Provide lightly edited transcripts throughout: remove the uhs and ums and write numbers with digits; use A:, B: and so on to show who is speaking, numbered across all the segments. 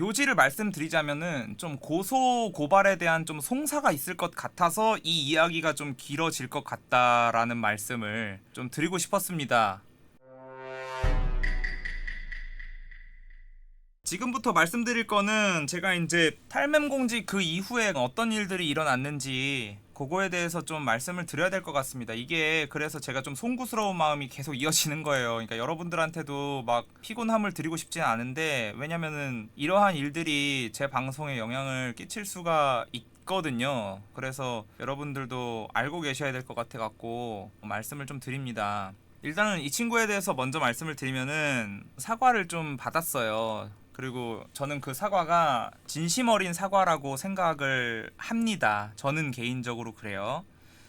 A: 요지를 말씀드리자면은 좀 고소 고발에 대한 좀 송사가 있을 것 같아서 이 이야기가 좀 길어질 것 같다라는 말씀을 좀 드리고 싶었습니다. 지금부터 말씀드릴 거는 제가 이제 탈맴공지 그 이후에 어떤 일들이 일어났는지 그거에 대해서 좀 말씀을 드려야 될 것 같습니다. 이게 그래서 제가 좀 송구스러운 마음이 계속 이어지는 거예요. 그러니까 여러분들한테도 막 피곤함을 드리고 싶진 않은데, 왜냐면은 이러한 일들이 제 방송에 영향을 끼칠 수가 있거든요. 그래서 여러분들도 알고 계셔야 될 것 같아 갖고 말씀을 좀 드립니다. 일단은 이 친구에 대해서 먼저 말씀을 드리면은 사과를 좀 받았어요. 그리고 저는 그 사과가 진심 어린 사과라고 생각을 합니다. 저는 개인적으로 그래요.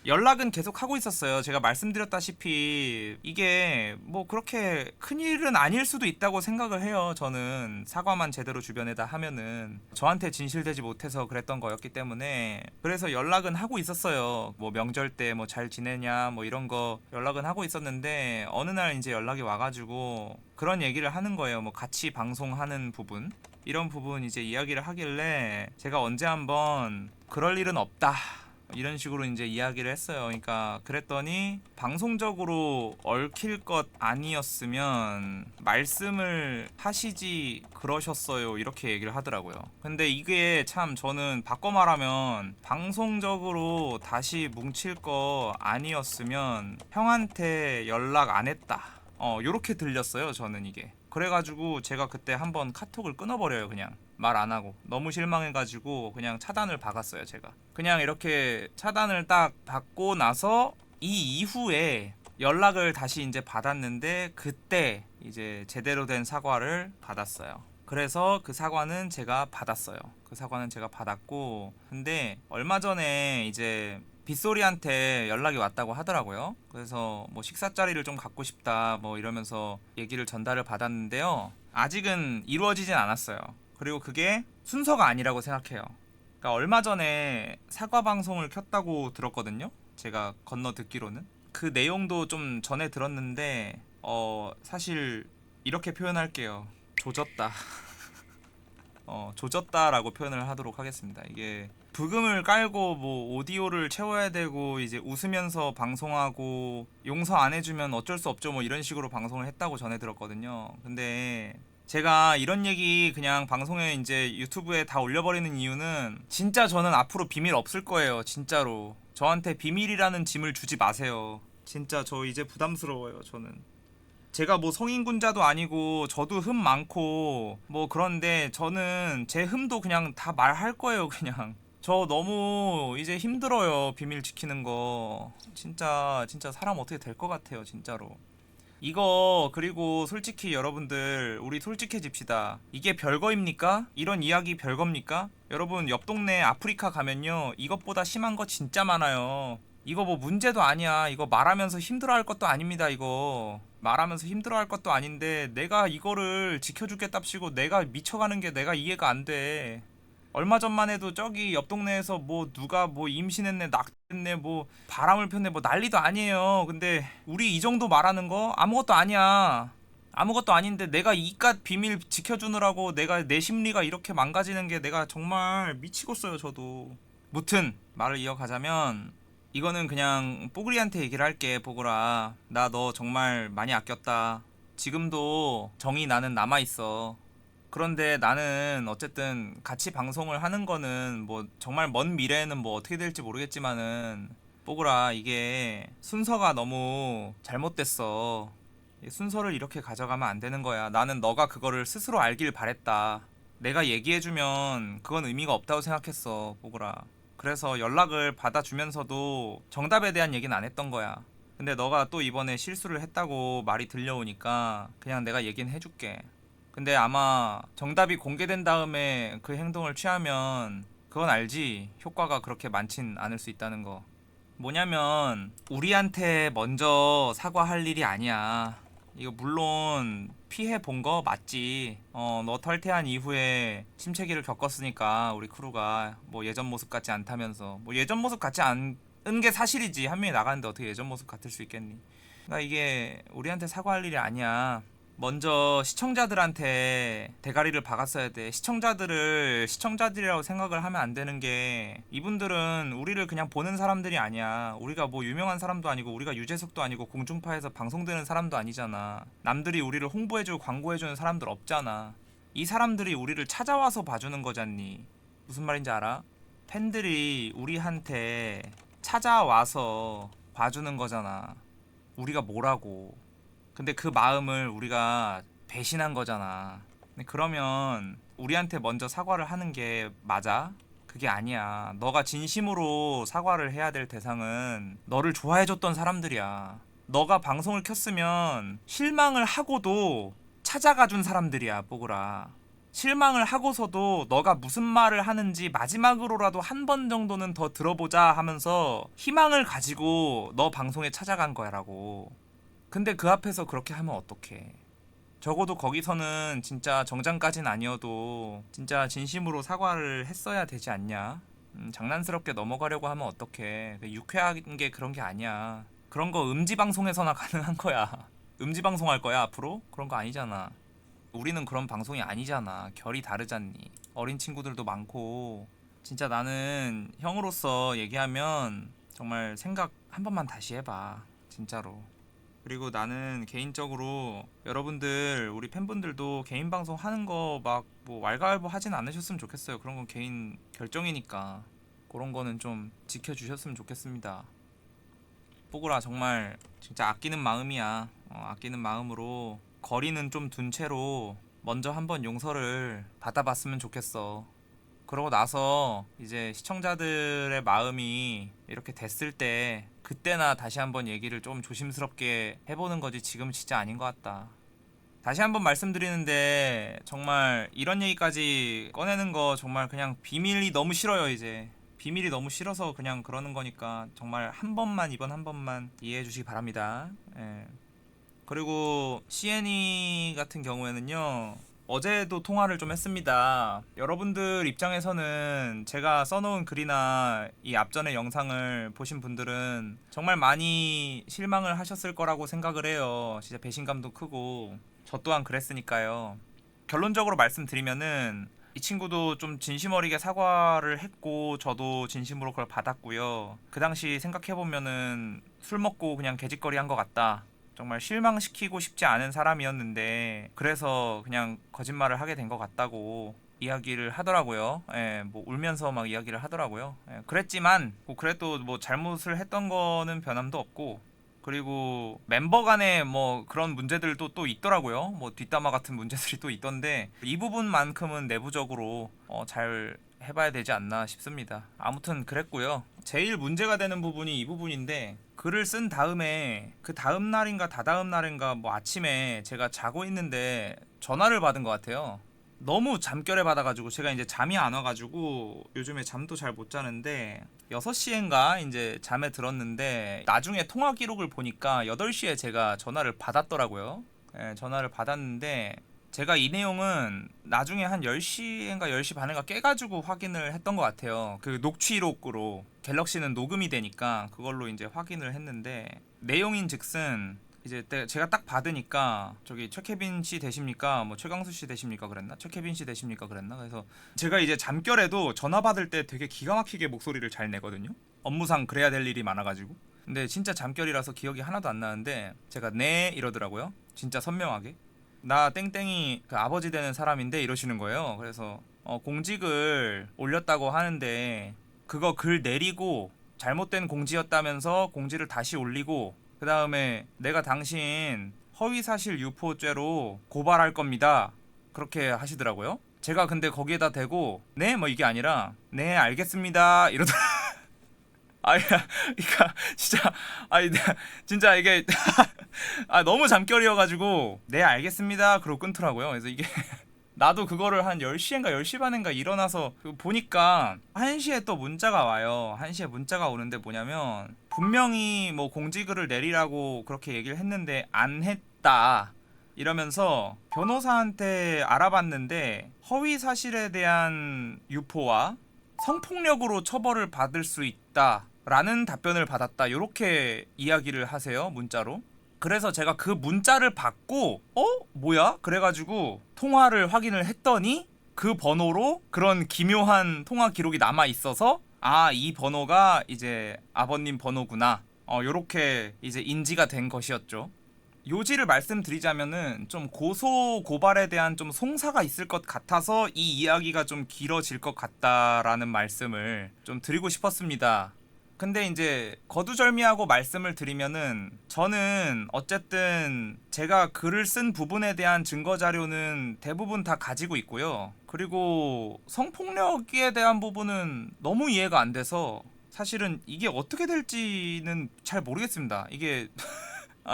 A: 연락은 계속 하고 있었어요. 제가 말씀드렸다시피 이게 뭐 그렇게 큰일은 아닐 수도 있다고 생각을 해요. 저는 사과만 제대로 주변에다 하면은 저한테 진실되지 못해서 그랬던 거였기 때문에, 그래서 연락은 하고 있었어요. 뭐 명절 때 뭐 잘 지내냐 뭐 이런 거 연락은 하고 있었는데, 어느 날 이제 연락이 와가지고 그런 얘기를 하는 거예요. 뭐 같이 방송하는 부분, 이런 부분 이제 이야기를 하길래 제가 언제 한번 그럴 일은 없다 이런 식으로 이제 이야기를 했어요. 그러니까 그랬더니 방송적으로 얽힐 것 아니었으면 말씀을 하시지 그러셨어요, 이렇게 얘기를 하더라고요. 근데 이게 참 저는 바꿔 말하면 방송적으로 다시 뭉칠 거 아니었으면 형한테 연락 안 했다, 요렇게 들렸어요 저는. 이게 그래가지고 제가 그때 한번 카톡을 끊어버려요. 그냥 말 안 하고 너무 실망해가지고 그냥 차단을 박았어요. 제가 그냥 이렇게 차단을 딱 받고 나서 이 이후에 연락을 다시 이제 받았는데, 그때 이제 제대로 된 사과를 받았어요. 그래서 그 사과는 제가 받았어요. 그 사과는 제가 받았고, 근데 얼마 전에 이제 빗소리한테 연락이 왔다고 하더라고요. 그래서 뭐 식사 자리를 좀 갖고 싶다 뭐 이러면서 얘기를 전달을 받았는데요, 아직은 이루어지진 않았어요. 그리고 그게 순서가 아니라고 생각해요. 그러니까 얼마 전에 사과 방송을 켰다고 들었거든요. 제가 건너 듣기로는 그 내용도 좀 전에 들었는데, 사실 이렇게 표현할게요. 조졌다. 조졌다라고 표현을 하도록 하겠습니다. 이게 부금을 깔고 뭐 오디오를 채워야 되고 이제 웃으면서 방송하고 용서 안 해주면 어쩔 수 없죠 뭐 이런 식으로 방송을 했다고 전해 들었거든요. 근데 제가 이런 얘기 그냥 방송에 이제 유튜브에 다 올려버리는 이유는, 진짜 저는 앞으로 비밀 없을 거예요. 진짜로 저한테 비밀이라는 짐을 주지 마세요. 진짜 저 이제 부담스러워요. 저는 제가 뭐 성인군자도 아니고 저도 흠 많고 뭐 그런데 저는 제 흠도 그냥 다 말할 거예요. 그냥 저 너무 이제 힘들어요. 비밀 지키는 거 진짜 사람 어떻게 될 것 같아요. 진짜로 이거. 그리고 솔직히 여러분들 우리 솔직해집시다. 이게 별거입니까? 이런 이야기 별겁니까? 여러분 옆 동네 아프리카 가면요 이것보다 심한 거 진짜 많아요. 이거 뭐 문제도 아니야. 이거 말하면서 힘들어할 것도 아닙니다. 이거 말하면서 힘들어할 것도 아닌데 내가 이거를 지켜주겠답시고 내가 미쳐가는 게 내가 이해가 안 돼. 얼마 전만 해도 저기 옆 동네에서 뭐 누가 뭐 임신했네, 낙했네, 뭐 바람을 폈네, 뭐 난리도 아니에요. 근데 우리 이 정도 말하는 거 아무것도 아니야. 아무것도 아닌데 내가 이깟 비밀 지켜주느라고 내가 내 심리가 이렇게 망가지는 게 내가 정말 미치겠어요. 저도. 무튼 말을 이어가자면, 이거는 그냥 뽀글이한테 얘기를 할게. 뽀글아, 나 너 정말 많이 아꼈다. 지금도 정이 나는 남아있어. 그런데 나는 어쨌든 같이 방송을 하는 거는 뭐 정말 먼 미래에는 뭐 어떻게 될지 모르겠지만은, 뽀글아 이게 순서가 너무 잘못됐어. 이 순서를 이렇게 가져가면 안 되는 거야. 나는 너가 그거를 스스로 알길 바랬다. 내가 얘기해주면 그건 의미가 없다고 생각했어, 뽀글아. 그래서 연락을 받아주면서도 정답에 대한 얘기는 안 했던 거야. 근데 너가 또 이번에 실수를 했다고 말이 들려오니까 그냥 내가 얘기는 해줄게. 근데 아마 정답이 공개된 다음에 그 행동을 취하면 그건 알지? 효과가 그렇게 많진 않을 수 있다는 거. 뭐냐면 우리한테 먼저 사과할 일이 아니야. 이거 물론 피해 본 거 맞지. 너 탈퇴한 이후에 침체기를 겪었으니까 우리 크루가 뭐 예전 모습 같지 않다면서. 뭐 예전 모습 같지 않은 게 사실이지. 한 명이 나가는데 어떻게 예전 모습 같을 수 있겠니? 그러니까 이게 우리한테 사과할 일이 아니야. 먼저 시청자들한테 대가리를 박았어야 돼. 시청자들을 시청자들이라고 생각을 하면 안 되는 게, 이분들은 우리를 그냥 보는 사람들이 아니야. 우리가 뭐 유명한 사람도 아니고 우리가 유재석도 아니고 공중파에서 방송되는 사람도 아니잖아. 남들이 우리를 홍보해주고 광고해주는 사람들 없잖아. 이 사람들이 우리를 찾아와서 봐주는 거잖니. 무슨 말인지 알아? 팬들이 우리한테 찾아와서 봐주는 거잖아. 우리가 뭐라고. 근데 그 마음을 우리가 배신한 거잖아. 근데 그러면 우리한테 먼저 사과를 하는 게 맞아? 그게 아니야. 너가 진심으로 사과를 해야 될 대상은 너를 좋아해줬던 사람들이야. 너가 방송을 켰으면 실망을 하고도 찾아가 준 사람들이야, 뽀글아. 실망을 하고서도 너가 무슨 말을 하는지 마지막으로라도 한 번 정도는 더 들어보자 하면서 희망을 가지고 너 방송에 찾아간 거야라고. 근데 그 앞에서 그렇게 하면 어떡해. 적어도 거기서는 진짜 정장까진 아니어도 진짜 진심으로 사과를 했어야 되지 않냐. 장난스럽게 넘어가려고 하면 어떡해. 유쾌한 게 그런 게 아니야. 그런 거 음지방송에서나 가능한 거야. 음지방송 할 거야 앞으로? 그런 거 아니잖아. 우리는 그런 방송이 아니잖아. 결이 다르잖니. 어린 친구들도 많고. 진짜 나는 형으로서 얘기하면 정말 생각 한 번만 다시 해봐. 진짜로. 그리고 나는 개인적으로 여러분들, 우리 팬분들도 개인 방송 하는 거 막 뭐 왈가왈부 하진 않으셨으면 좋겠어요. 그런 건 개인 결정이니까 그런 거는 좀 지켜주셨으면 좋겠습니다. 뽀글아, 정말 진짜 아끼는 마음이야. 아끼는 마음으로 거리는 좀 둔 채로 먼저 한번 용서를 받아봤으면 좋겠어. 그러고 나서 이제 시청자들의 마음이 이렇게 됐을 때 그때나 다시 한번 얘기를 좀 조심스럽게 해보는 거지. 지금 진짜 아닌 것 같다. 다시 한번 말씀드리는데 정말 이런 얘기까지 꺼내는 거 정말 그냥 비밀이 너무 싫어요. 이제 비밀이 너무 싫어서 그냥 그러는 거니까 정말 한 번만, 이번 한 번만 이해해 주시기 바랍니다. 예. 그리고 CNE 같은 경우에는요, 어제도 통화를 좀 했습니다. 여러분들 입장에서는 제가 써놓은 글이나 이 앞전의 영상을 보신 분들은 정말 많이 실망을 하셨을 거라고 생각을 해요. 진짜 배신감도 크고 저 또한 그랬으니까요. 결론적으로 말씀드리면은 이 친구도 좀 진심 어리게 사과를 했고 저도 진심으로 그걸 받았고요. 그 당시 생각해보면은 술 먹고 그냥 개짓거리 한 것 같다. 정말 실망시키고 싶지 않은 사람이었는데 그래서 그냥 거짓말을 하게 된 것 같다고 이야기를 하더라고요. 예, 뭐 울면서 막 이야기를 하더라고요. 예, 그랬지만 뭐 그래도 뭐 잘못을 했던 거는 변함도 없고, 그리고 멤버 간에 뭐 그런 문제들도 또 있더라고요. 뭐 뒷담화 같은 문제들이 또 있던데 이 부분만큼은 내부적으로 잘 해봐야 되지 않나 싶습니다. 아무튼 그랬고요. 제일 문제가 되는 부분이 이 부분인데, 글을 쓴 다음에 그 다음 날인가 다다음 날인가 뭐 아침에 제가 자고 있는데 전화를 받은 것 같아요. 너무 잠결에 받아가지고 제가 이제 잠이 안 와가지고 요즘에 잠도 잘 못 자는데 6시엔가 이제 잠에 들었는데 나중에 통화 기록을 보니까 8시에 제가 전화를 받았더라고요. 예, 전화를 받았는데 제가 이 내용은 나중에 한 10시인가 10시 반인가 깨가지고 확인을 했던 것 같아요. 그 녹취록으로 갤럭시는 녹음이 되니까 그걸로 이제 확인을 했는데, 내용인 즉슨 이제 제가 딱 받으니까 저기 최케빈 씨 되십니까? 뭐 최강수 씨 되십니까? 그랬나? 최케빈 씨 되십니까? 그랬나? 그래서 제가 이제 잠결에도 전화 받을 때 되게 기가 막히게 목소리를 잘 내거든요. 업무상 그래야 될 일이 많아가지고. 근데 진짜 잠결이라서 기억이 하나도 안 나는데 제가 네 이러더라고요. 진짜 선명하게. 나 땡땡이 그 아버지 되는 사람인데 이러시는 거예요. 그래서 공직을 올렸다고 하는데 그거 글 내리고 잘못된 공지였다면서 공지를 다시 올리고 그 다음에 내가 당신 허위사실 유포죄로 고발할 겁니다. 그렇게 하시더라고요. 제가 근데 거기에다 대고 네 뭐 이게 아니라 네 알겠습니다 이러더라고요. 아, 그러니까 진짜 아니 진짜 이게 너무 잠결이어가지고 네 알겠습니다 그러고 끊더라고요. 그래서 이게 나도 그거를 한 10시인가 10시 반인가 일어나서 보니까 1시에 또 문자가 와요. 1시에 문자가 오는데 뭐냐면 분명히 뭐 공지글을 내리라고 그렇게 얘기를 했는데 안 했다 이러면서 변호사한테 알아봤는데 허위 사실에 대한 유포와 성폭력으로 처벌을 받을 수 있다 라는 답변을 받았다, 요렇게 이야기를 하세요, 문자로. 그래서 제가 그 문자를 받고 뭐야? 그래가지고 통화를 확인을 했더니 그 번호로 그런 기묘한 통화 기록이 남아 있어서 아, 이 번호가 이제 아버님 번호구나. 요렇게 이제 인지가 된 것이었죠. 요지를 말씀드리자면은 좀 고소 고발에 대한 좀 송사가 있을 것 같아서 이 이야기가 좀 길어질 것 같다라는 말씀을 좀 드리고 싶었습니다. 근데 이제 거두절미하고 말씀을 드리면은 저는 어쨌든 제가 글을 쓴 부분에 대한 증거 자료는 대부분 다 가지고 있고요. 그리고 성폭력에 대한 부분은 너무 이해가 안 돼서 사실은 이게 어떻게 될지는 잘 모르겠습니다. 이게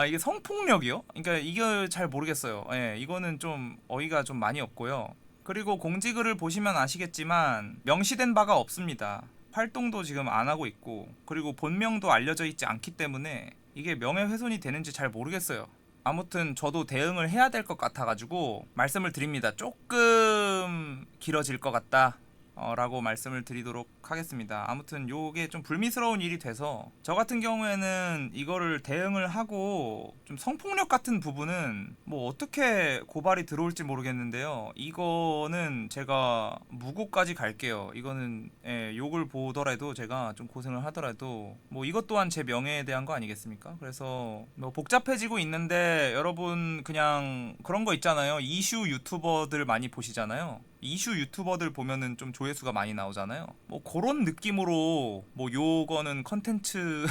A: 이게 성폭력이요? 그러니까 이게 잘 모르겠어요. 예, 이거는 좀 어이가 좀 많이 없고요. 그리고 공지글을 보시면 아시겠지만 명시된 바가 없습니다. 활동도 지금 안 하고 있고 그리고 본명도 알려져 있지 않기 때문에 이게 명예훼손이 되는지 잘 모르겠어요. 아무튼 저도 대응을 해야 될 것 같아가지고 말씀을 드립니다. 조금 길어질 것 같다 라고 말씀을 드리도록 하겠습니다. 아무튼 요게 좀 불미스러운 일이 돼서 저 같은 경우에는 이거를 대응을 하고 좀 성폭력 같은 부분은 뭐 어떻게 고발이 들어올지 모르겠는데요. 이거는 제가 무고까지 갈게요. 이거는 욕을 보더라도 제가 좀 고생을 하더라도 뭐 이것 또한 제 명예에 대한 거 아니겠습니까? 그래서 뭐 복잡해지고 있는데 여러분 그냥 그런 거 있잖아요. 이슈 유튜버들 많이 보시잖아요. 이슈 유튜버들 보면은 좀 조회수가 많이 나오잖아요. 뭐 그런 느낌으로 뭐 요거는 컨텐츠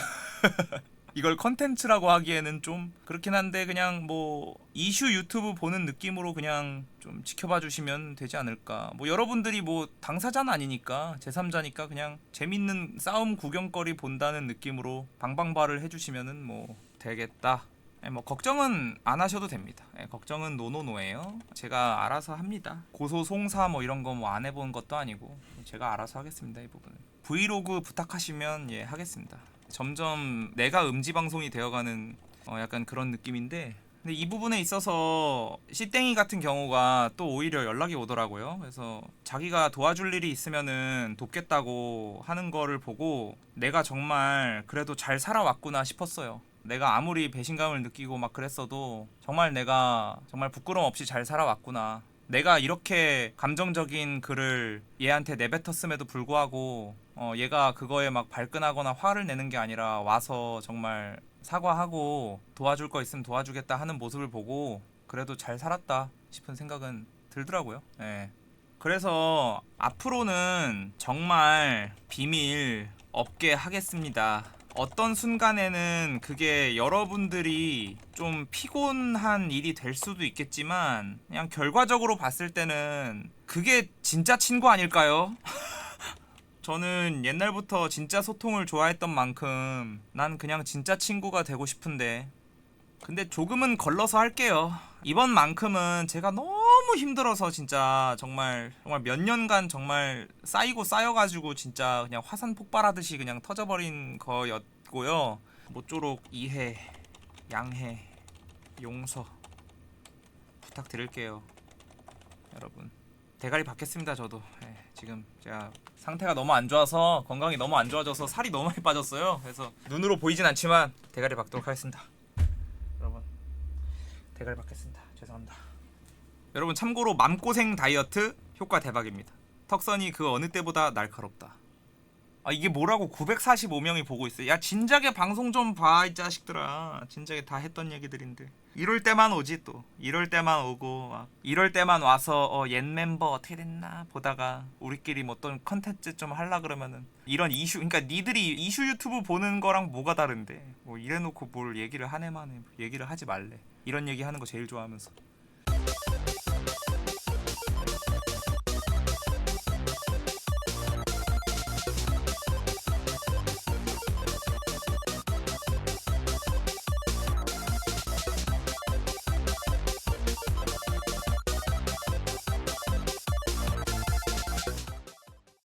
A: 이걸 컨텐츠라고 하기에는 좀 그렇긴 한데 그냥 뭐 이슈 유튜브 보는 느낌으로 그냥 좀 지켜봐 주시면 되지 않을까. 뭐 여러분들이 뭐 당사자는 아니니까 제3자니까 그냥 재밌는 싸움 구경거리 본다는 느낌으로 방방발을 해주시면은 뭐 되겠다. 뭐 걱정은 안 하셔도 됩니다. 걱정은 노노노예요. 제가 알아서 합니다. 고소 송사 뭐 이런 거 뭐 안 해본 것도 아니고 제가 알아서 하겠습니다. 이 부분은 브이로그 부탁하시면 하겠습니다. 점점 내가 음지 방송이 되어가는 약간 그런 느낌인데 근데 이 부분에 있어서 씨땡이 같은 경우가 또 오히려 연락이 오더라고요. 그래서 자기가 도와줄 일이 있으면은 돕겠다고 하는 거를 보고 내가 정말 그래도 잘 살아왔구나 싶었어요. 내가 아무리 배신감을 느끼고 막 그랬어도 정말 내가 정말 부끄럼 없이 잘 살아왔구나. 내가 이렇게 감정적인 글을 얘한테 내뱉었음에도 불구하고 얘가 그거에 막 발끈하거나 화를 내는 게 아니라 와서 정말 사과하고 도와줄 거 있으면 도와주겠다 하는 모습을 보고 그래도 잘 살았다 싶은 생각은 들더라고요. 그래서 앞으로는 정말 비밀 없게 하겠습니다. 어떤 순간에는 그게 여러분들이 좀 피곤한 일이 될 수도 있겠지만 그냥 결과적으로 봤을 때는 그게 진짜 친구 아닐까요? 저는 옛날부터 진짜 소통을 좋아했던 만큼 난 그냥 진짜 친구가 되고 싶은데 근데 조금은 걸러서 할게요. 이번만큼은 제가 너무 힘들어서 진짜 정말 몇 년간 정말 쌓이고 쌓여가지고 진짜 그냥 화산 폭발하듯이 그냥 터져버린 거였고요. 모쪼록 이해, 양해, 용서 부탁드릴게요. 여러분 대가리 받겠습니다. 저도 지금 제가 상태가 너무 안 좋아서 건강이 너무 안 좋아져서 살이 너무 많이 빠졌어요. 그래서 눈으로 보이진 않지만 대가리 받도록 하겠습니다. 여러분 대가리 받겠습니다. 죄송합니다. 여러분 참고로 맘고생 다이어트 효과 대박입니다. 턱선이 그 어느 때보다 날카롭다. 이게 뭐라고 945명이 보고 있어요. 야 진작에 방송 좀 봐 이 자식들아. 진작에 다 했던 얘기들인데 이럴 때만 오지 또. 이럴 때만 오고 막 이럴 때만 와서 옛 멤버 어떻게 됐나 보다가 우리끼리 뭐 어떤 컨텐츠 좀 하려 그러면은 이런 이슈 그러니까 니들이 이슈 유튜브 보는 거랑 뭐가 다른데 뭐 이래놓고 뭘 얘기를 하네 마네 얘기를 하지 말래. 이런 얘기 하는 거 제일 좋아하면서